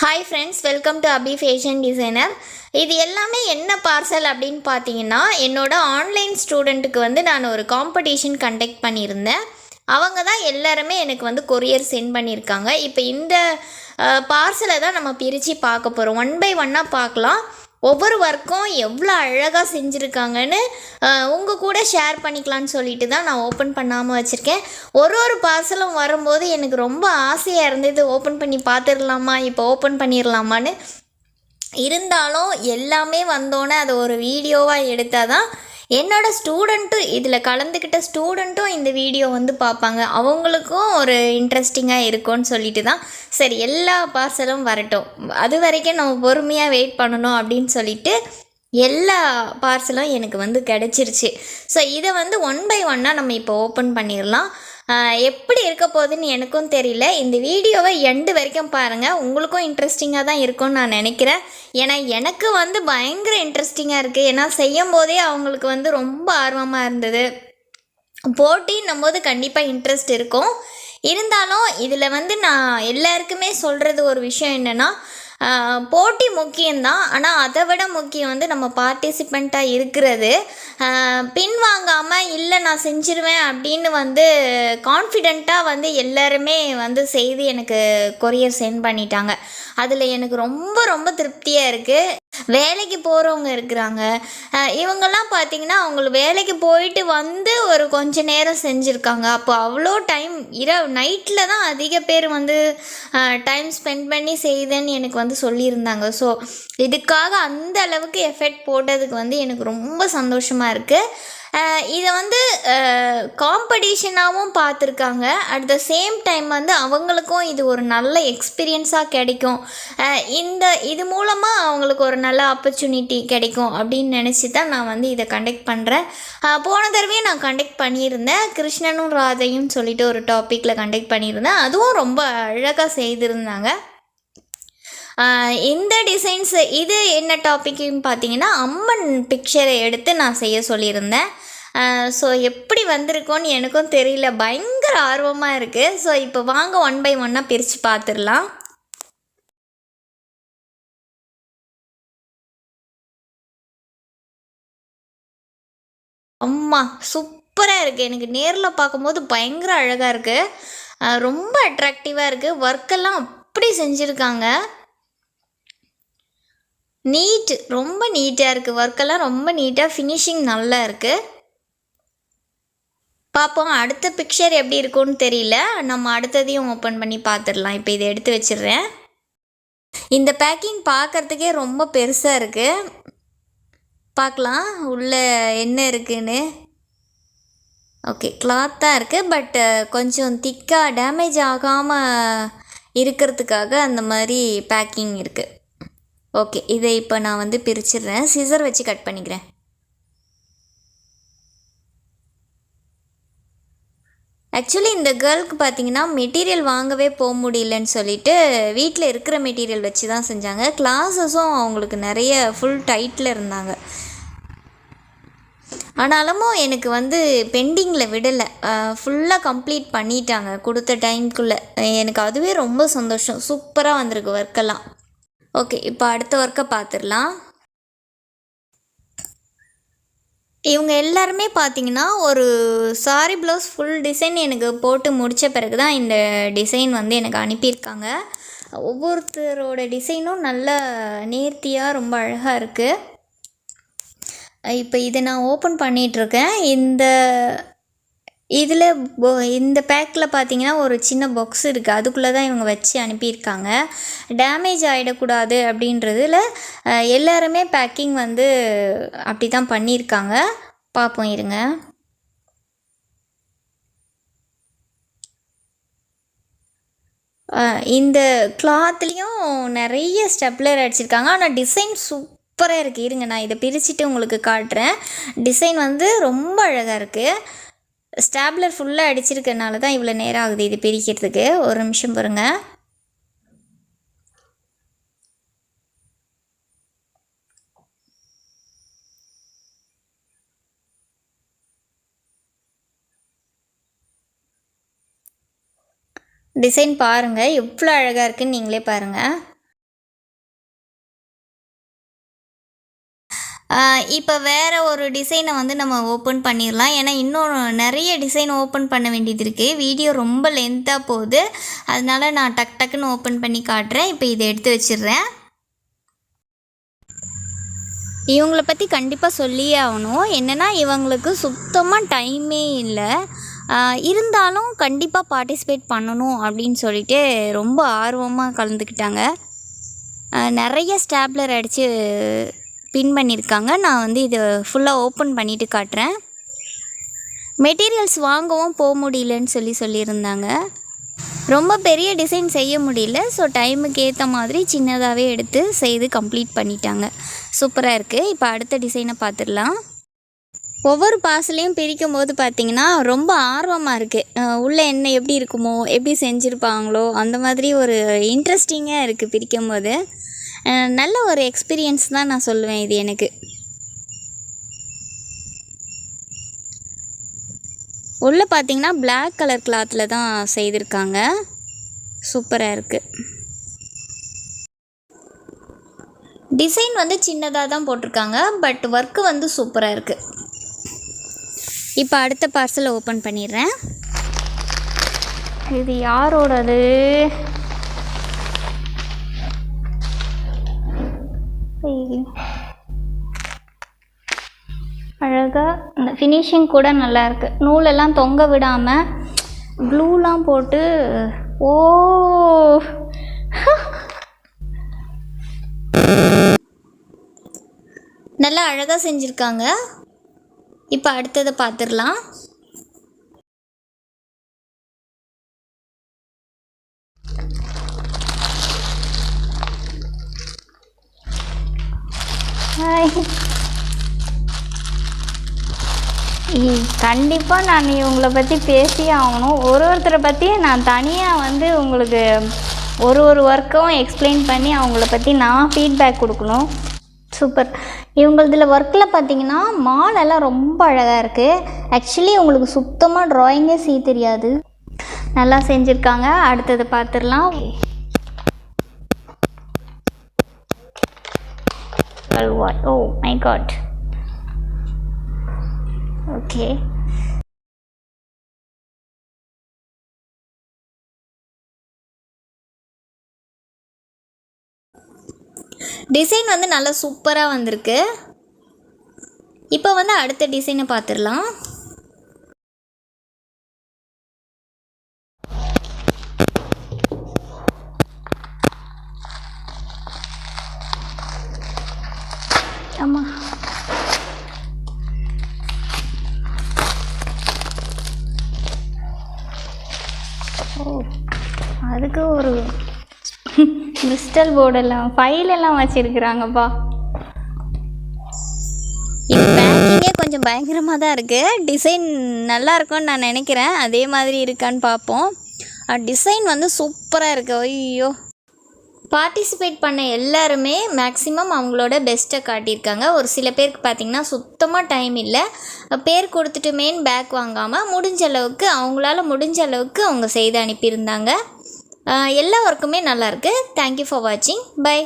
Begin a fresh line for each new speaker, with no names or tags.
Hi friends, welcome to Abhi fashion designer. இது எல்லாமே என்ன பார்சல் அப்படின்னு பார்த்தீங்கன்னா, என்னோடய ஆன்லைன் ஸ்டூடெண்ட்டுக்கு வந்து நான் ஒரு காம்படிஷன் கண்டக்ட் பண்ணியிருந்தேன். அவங்க தான் எல்லாருமே எனக்கு வந்து கொரியர் சென்ட் பண்ணியிருக்காங்க. இப்போ இந்த பார்சலை தான் நம்ம பிரித்து பார்க்க போகிறோம். ஒன் பை ஒன்னாக பார்க்கலாம். ஒவ்வொரு ஒர்க்கும் எவ்வளோ அழகாக செஞ்சுருக்காங்கன்னு உங்கள் கூட ஷேர் பண்ணிக்கலான்னு சொல்லிட்டு தான் நான் ஓப்பன் பண்ணாமல் வச்சுருக்கேன். ஒரு பார்சலும் வரும்போது எனக்கு ரொம்ப ஆசையாக இருந்தது, ஓப்பன் பண்ணி பார்த்துடலாமா, இப்போ ஓப்பன் பண்ணிடலாமான்னு. இருந்தாலும் எல்லாமே வந்தோன்னே அதை ஒரு வீடியோவாக எடுத்தால் தான் என்னோடய ஸ்டூடெண்ட்டும், இதில் கலந்துக்கிட்ட ஸ்டூடெண்ட்டும் இந்த வீடியோ வந்து பார்ப்பாங்க, அவங்களுக்கும் ஒரு இன்ட்ரெஸ்டிங்காக இருக்கும்னு சொல்லிட்டு தான் சரி எல்லா பார்சலும் வரட்டும், அது வரைக்கும் நம்ம பொறுமையாக வெயிட் பண்ணணும் அப்படின்னு சொல்லிட்டு எல்லா பார்சலும் எனக்கு வந்து கிடச்சிருச்சு. ஸோ இதை வந்து ஒன் பை ஒன்னாக நம்ம இப்போ ஓப்பன் பண்ணிடலாம். எப்படி இருக்க போகுதுன்னு எனக்கும் தெரியல. இந்த வீடியோவை எண்டு வரைக்கும் பாருங்கள், உங்களுக்கும் இன்ட்ரெஸ்டிங்காக தான் இருக்கும்னு நான் நினைக்கிறேன். ஏன்னா எனக்கு வந்து பயங்கர இன்ட்ரெஸ்டிங்காக இருக்குது. ஏன்னா செய்யும் போதே அவங்களுக்கு வந்து ரொம்ப ஆர்வமாக இருந்தது. போட்டின்னும் போது கண்டிப்பாக இன்ட்ரெஸ்ட் இருக்கும். இருந்தாலும் இதில் வந்து நான் எல்லாருக்குமே சொல்கிறது ஒரு விஷயம் என்னென்னா, போட்டி முக்கியம்தான், ஆனால் அதை விட முக்கியம் வந்து நம்ம பார்ட்டிசிபெண்ட்டாக இருக்கிறது. பின்வாங்காமல் இல்லை நான் செஞ்சிருவேன் அப்படின்னு வந்து கான்ஃபிடெண்ட்டாக வந்து எல்லாருமே வந்து செய்து எனக்கு கொரியர் சென்ட் பண்ணிட்டாங்க. அதில் எனக்கு ரொம்ப ரொம்ப திருப்தியாக இருக்குது. வேலைக்கு போகிறவங்க இருக்கிறாங்க, இவங்கெல்லாம் பார்த்திங்கன்னா அவங்களுக்கு வேலைக்கு போயிட்டு வந்து ஒரு கொஞ்ச நேரம் செஞ்சுருக்காங்க. அப்போ அவ்வளோ டைம் நைட்டில் தான் அதிக பேர் வந்து டைம் ஸ்பெண்ட் பண்ணி செய்தேன்னு எனக்கு வந்து சொல்லியிருந்தாங்க. ஸோ இதுக்காக அந்த அளவுக்கு எஃபெக்ட் போட்டதுக்கு வந்து எனக்கு ரொம்ப சந்தோஷமாக இருக்குது. இதை வந்து காம்படிஷனாகவும் பார்த்துருக்காங்க. அட் த சேம் டைம் வந்து அவங்களுக்கும் இது ஒரு நல்ல எக்ஸ்பீரியன்ஸாக கிடைக்கும், இது மூலமாக அவங்களுக்கு ஒரு நல்ல ஆப்பர்ச்சுனிட்டி கிடைக்கும் அப்படின்னு நினச்சி தான் நான் வந்து இதை கண்டக்ட் பண்ணுறேன். போன தடவையும் நான் கண்டக்ட் பண்ணியிருந்தேன், கிருஷ்ணனும் ராதையும் சொல்லிட்டு ஒரு டாப்பிக்கில் கண்டக்ட் பண்ணியிருந்தேன். அதுவும் ரொம்ப அழகாக செய்திருந்தாங்க. இந்த டிசைன்ஸ் இது என்ன டாப்பிக்குன்னு பார்த்தீங்கன்னா, அம்மன் பிக்சரை எடுத்து நான் செய்ய சொல்லியிருந்தேன். ஸோ எப்படி வந்திருக்கோன்னு எனக்கும் தெரியல, பயங்கர ஆர்வமாக இருக்குது. ஸோ இப்போ வாங்க ஒன் பை ஒன்னாக பிரித்து பார்த்துடலாம். அம்மா சூப்பராக இருக்குது. எனக்கு நேரில் பார்க்கும்போது பயங்கர அழகாக இருக்குது, ரொம்ப அட்ராக்டிவாக இருக்குது. ஒர்க்கெல்லாம் அப்படி செஞ்சுருக்காங்க, ரொம்ப நீட்டாக இருக்குது. ஒர்க்கெல்லாம் ரொம்ப நீட்டாக, ஃபினிஷிங் நல்லா இருக்குது. பார்ப்போம் அடுத்த பிக்சர் எப்படி இருக்கும்னு தெரியல, நம்ம அடுத்ததையும் ஓப்பன் பண்ணி பார்த்துடலாம். இப்போ இதை எடுத்து வச்சிடுறேன். இந்த பேக்கிங் பார்க்குறதுக்கே ரொம்ப பெருசாக இருக்குது. பார்க்கலாம் உள்ளே என்ன இருக்குன்னு. ஓகே, கிளாத்தாக இருக்குது, பட் கொஞ்சம் திக்காக டேமேஜ் ஆகாமல் இருக்கிறதுக்காக அந்த மாதிரி பேக்கிங் இருக்குது. ஓகே, இதை இப்போ நான் வந்து பிரிச்சிடுறேன், சிசர் வச்சு கட் பண்ணிக்கிறேன். ஆக்சுவலி இந்த கேர்ளுக்கு பார்த்தீங்கன்னா மெட்டீரியல் வாங்கவே போக முடியலன்னு சொல்லிட்டு வீட்டில் இருக்கிற மெட்டீரியல் வச்சு தான் செஞ்சாங்க. கிளாஸஸும் அவங்களுக்கு நிறைய ஃபுல் டைட்டில் இருந்தாங்க. ஆனாலும் எனக்கு வந்து பெண்டிங்கில் விடலை, ஃபுல்லாக கம்ப்ளீட் பண்ணிட்டாங்க கொடுத்த டைம்குள்ளே. எனக்கு அதுவே ரொம்ப சந்தோஷம். சூப்பராக வந்திருக்கு ஒர்க்கெல்லாம். ஓகே, இப்போ அடுத்த ஒர்க்கை பார்த்துடலாம். இவங்க எல்லாருமே பார்த்திங்கன்னா ஒரு சாரி ப்ளவுஸ் ஃபுல் டிசைன் எனக்கு போட்டு முடித்த பிறகு தான் இந்த டிசைன் வந்து எனக்கு அனுப்பியிருக்காங்க. ஒவ்வொருத்தரோட டிசைனும் நல்ல நேர்த்தியாக ரொம்ப அழகாக இருக்குது. இப்போ இதை நான் ஓப்பன் பண்ணிகிட்ருக்கேன். இந்த பேக்கில் பார்த்தீங்கன்னா ஒரு சின்ன பாக்ஸ் இருக்குது, அதுக்குள்ளே தான் இவங்க வச்சு அனுப்பியிருக்காங்க. டேமேஜ் ஆகிடக்கூடாது அப்படின்றதுல எல்லாருமே பேக்கிங் வந்து அப்படி தான் பண்ணியிருக்காங்க. பார்ப்போம் இருங்க. இந்த கிளாத்லேயும் நிறைய ஸ்டெப்லர் அடிச்சிருக்காங்க, ஆனால் டிசைன் சூப்பராக இருக்குது. இருங்க நான் இதை பிரிச்சுட்டு உங்களுக்கு காட்டுறேன். டிசைன் வந்து ரொம்ப அழகாக இருக்குது. ஸ்டாப்லர் ஃபுல்லாக அடிச்சிருக்கிறதுனால தான் இவ்வளோ நேரம் ஆகுது இது பிரிக்கிறதுக்கு. ஒரு நிமிஷம் பாருங்க. டிசைன் பாருங்கள் எவ்வளோ அழகாக இருக்குன்னு நீங்களே பாருங்கள். இப்போ வேறு ஒரு டிசைனை வந்து நம்ம ஓப்பன் பண்ணிடலாம். ஏன்னா இன்னும் நிறைய டிசைன் ஓப்பன் பண்ண வேண்டியது இருக்குது. வீடியோ ரொம்ப லென்த்தாக போகுது, அதனால நான் டக்குன்னு ஓப்பன் பண்ணி காட்டுறேன். இப்போ இதை எடுத்து வச்சிடுறேன். இவங்கள பற்றி கண்டிப்பாக சொல்லியே ஆகணும். என்னென்னா இவங்களுக்கு சுத்தமாக டைமே இல்லை. இருந்தாலும் கண்டிப்பாக பார்ட்டிசிபேட் பண்ணணும் அப்படின்னு சொல்லிட்டு ரொம்ப ஆர்வமாக கலந்துக்கிட்டாங்க. நிறைய ஸ்டாப்லர் அடித்து பின் பண்ணியிருக்காங்க. நான் வந்து இதை ஃபுல்லாக ஓப்பன் பண்ணிவிட்டு காட்டுறேன். மெட்டீரியல்ஸ் வாங்கவும் போக முடியலன்னு சொல்லியிருந்தாங்க. ரொம்ப பெரிய டிசைன் செய்ய முடியல. ஸோ டைமுக்கு ஏற்ற மாதிரி சின்னதாகவே எடுத்து செய்து கம்ப்ளீட் பண்ணிட்டாங்க. சூப்பராக இருக்குது. இப்போ அடுத்த டிசைனை பார்த்துடலாம். ஒவ்வொரு பார்சலையும் பிரிக்கும் போது பார்த்திங்கன்னா ரொம்ப ஆர்வமாக இருக்குது. உள்ளே என்ன எப்படி இருக்குமோ, எப்படி செஞ்சுருப்பாங்களோ, அந்த மாதிரி ஒரு இன்ட்ரெஸ்டிங்காக இருக்குது பிரிக்கும் போது. நல்ல ஒரு எக்ஸ்பீரியன்ஸ் தான் நான் சொல்லுவேன் இது எனக்கு. உள்ளே பார்த்திங்கன்னா பிளாக் கலர் கிளாத்தில் தான் செய்திருக்காங்க. சூப்பராக இருக்குது. டிசைன் வந்து சின்னதாக தான் போட்டிருக்காங்க, பட் ஒர்க்கு வந்து சூப்பராக இருக்குது. இப்போ அடுத்த பார்சலை ஓப்பன் பண்ணிடுறேன். இது யாரோடது? அழகாக இந்த ஃபினிஷிங் கூட நல்லாயிருக்கு. நூலெல்லாம் தொங்க விடாமல் க்ளூலாம் போட்டு நல்லா அழகாக செஞ்சுருக்காங்க. இப்போ அடுத்ததை பார்த்துடலாம். கண்டிப்பாக நான் இவங்களை பற்றி பேசியே ஆகணும். ஒருத்தரை பற்றியும் நான் தனியாக வந்து உங்களுக்கு ஒரு ஒர்க்கும் எக்ஸ்பிளைன் பண்ணி அவங்கள பற்றி நான் ஃபீட்பேக் கொடுக்கணும். சூப்பர். இவங்களதில் ஒர்க்கில் பார்த்தீங்கன்னா மாலெல்லாம் ரொம்ப அழகாக இருக்குது. ஆக்சுவலி உங்களுக்கு சுத்தமாக ட்ராயிங்கே செய்ய தெரியாது, நல்லா செஞ்சுருக்காங்க. அடுத்தது பார்த்துடலாம். Oh my god. Okay, design வந்து நல்லா சூப்பராக வந்திருக்கு. இப்போ வந்து அடுத்த டிசைனை பார்த்துடலாம். ஆமாம், அதுக்கு ஒரு கிறிஸ்டல் போர்டெல்லாம் ஃபைலெல்லாம் வச்சுருக்குறாங்கப்பா. இது பேக்கிங்கே கொஞ்சம் பயங்கரமாக தான் இருக்குது. டிசைன் நல்லா இருக்கும்னு நான் நினைக்கிறேன். அதே மாதிரி இருக்கான்னு பார்ப்போம். டிசைன் வந்து சூப்பராக இருக்குது. ஐயோ, பார்ட்டிசிபேட் பண்ண எல்லாருமே மேக்ஸிமம் அவங்களோட பெஸ்ட்டை காட்டியிருக்காங்க. ஒரு சில பேருக்கு பார்த்திங்கன்னா சுத்தமாக டைம் இல்லை, பேர் கொடுத்துட்டு மெயின் பேக் வாங்காமல் முடிஞ்ச அளவுக்கு அவங்களால முடிஞ்ச அளவுக்கு அவங்க செய்து அனுப்பியிருந்தாங்க. எல்லா ஒர்க்குமே நல்லாயிருக்கு. தேங்க்யூ ஃபார் வாட்சிங். பை.